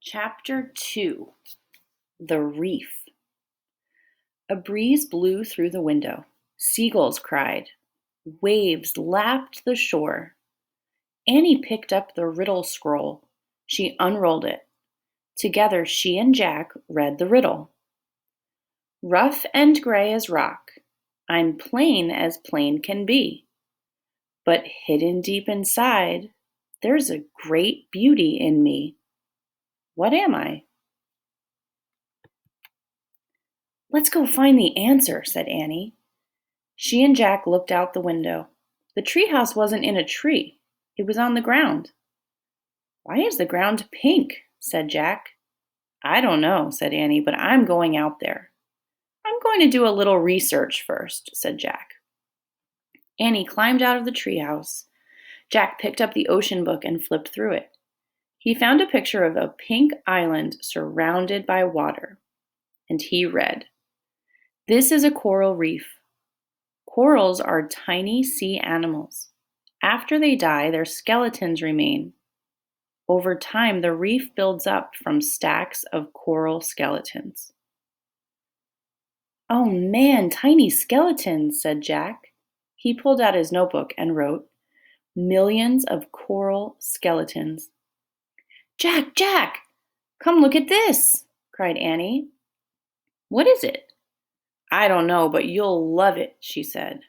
Chapter 2 The Reef. A breeze blew through the window. Seagulls cried. Waves lapped the shore. Annie picked up the riddle scroll. She unrolled it. Together she and Jack read the riddle. Rough and gray as rock, I'm plain as plain can be. But hidden deep inside, there's a great beauty in me. What am I? Let's go find the answer, said Annie. She and Jack looked out the window. The treehouse wasn't in a tree. It was on the ground. Why is the ground pink? Said Jack. I don't know, said Annie, but I'm going out there. I'm going to do a little research first, said Jack. Annie climbed out of the treehouse. Jack picked up the ocean book and flipped through it. He found a picture of a pink island surrounded by water, and he read, "This is a coral reef. Corals are tiny sea animals. After they die, their skeletons remain. Over time, the reef builds up from stacks of coral skeletons." "Oh man, tiny skeletons," said Jack. He pulled out his notebook and wrote, "Millions of coral skeletons." "Jack, Jack, come look at this," cried Annie. "What is it?" "I don't know, but you'll love it," she said.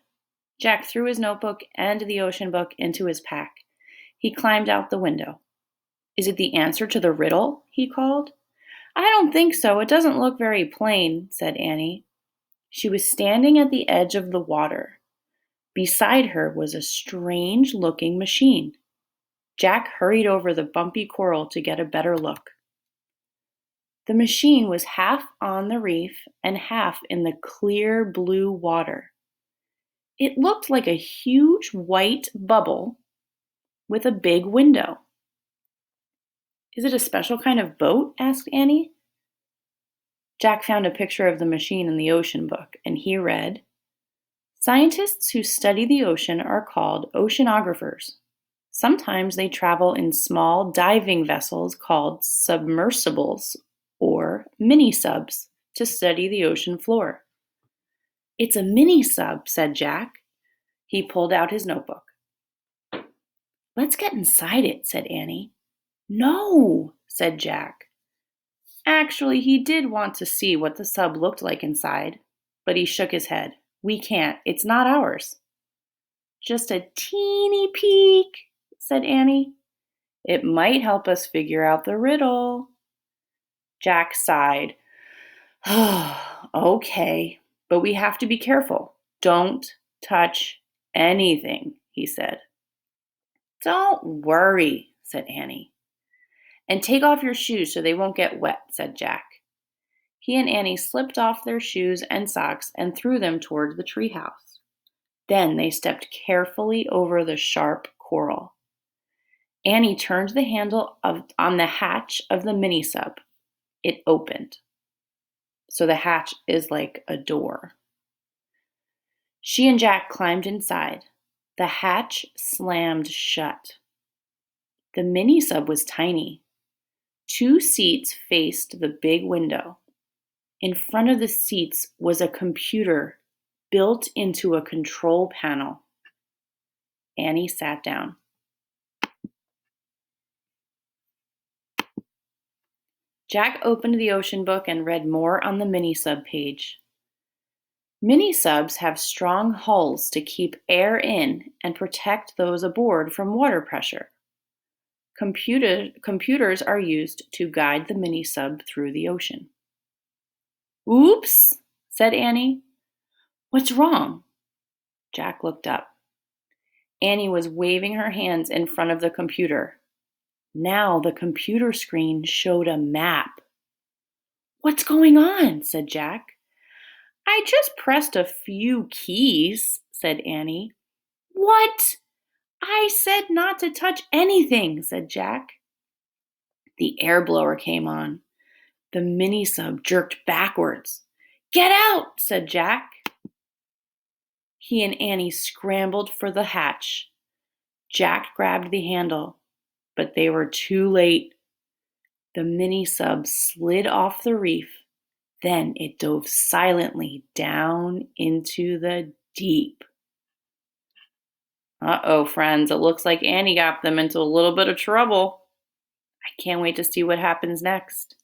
Jack threw his notebook and the ocean book into his pack. He climbed out the window. "Is it the answer to the riddle?" he called. "I don't think so. It doesn't look very plain," said Annie. She was standing at the edge of the water. Beside her was a strange-looking machine. Jack hurried over the bumpy coral to get a better look. The machine was half on the reef and half in the clear blue water. It looked like a huge white bubble with a big window. "Is it a special kind of boat?" asked Annie. Jack found a picture of the machine in the ocean book, and he read, "Scientists who study the ocean are called oceanographers. Sometimes they travel in small diving vessels called submersibles or mini-subs to study the ocean floor." "It's a mini-sub," said Jack. He pulled out his notebook. "Let's get inside it," said Annie. "No," said Jack. Actually, he did want to see what the sub looked like inside, but he shook his head. "We can't. It's not ours." "Just a teeny peek," said Annie. "It might help us figure out the riddle." Jack sighed. "Okay, but we have to be careful. Don't touch anything," he said. "Don't worry," said Annie. "And take off your shoes so they won't get wet," said Jack. He and Annie slipped off their shoes and socks and threw them toward the treehouse. Then they stepped carefully over the sharp coral. Annie turned the handle on the hatch of the mini-sub. It opened. So the hatch is like a door. She and Jack climbed inside. The hatch slammed shut. The mini-sub was tiny. 2 seats faced the big window. In front of the seats was a computer built into a control panel. Annie sat down. Jack opened the ocean book and read more on the mini-sub page. Mini-subs have strong hulls to keep air in and protect those aboard from water pressure. Computers are used to guide the mini-sub through the ocean. "Oops," said Annie. "What's wrong?" Jack looked up. Annie was waving her hands in front of the computer. Now the computer screen showed a map. "What's going on?" said Jack. "I just pressed a few keys," said Annie. "What? I said not to touch anything," said Jack. The air blower came on. The mini-sub jerked backwards. "Get out," said Jack. He and Annie scrambled for the hatch. Jack grabbed the handle, but they were too late. The mini sub slid off the reef. Then it dove silently down into the deep. Uh-oh, friends, it looks like Annie got them into a little bit of trouble. I can't wait to see what happens next.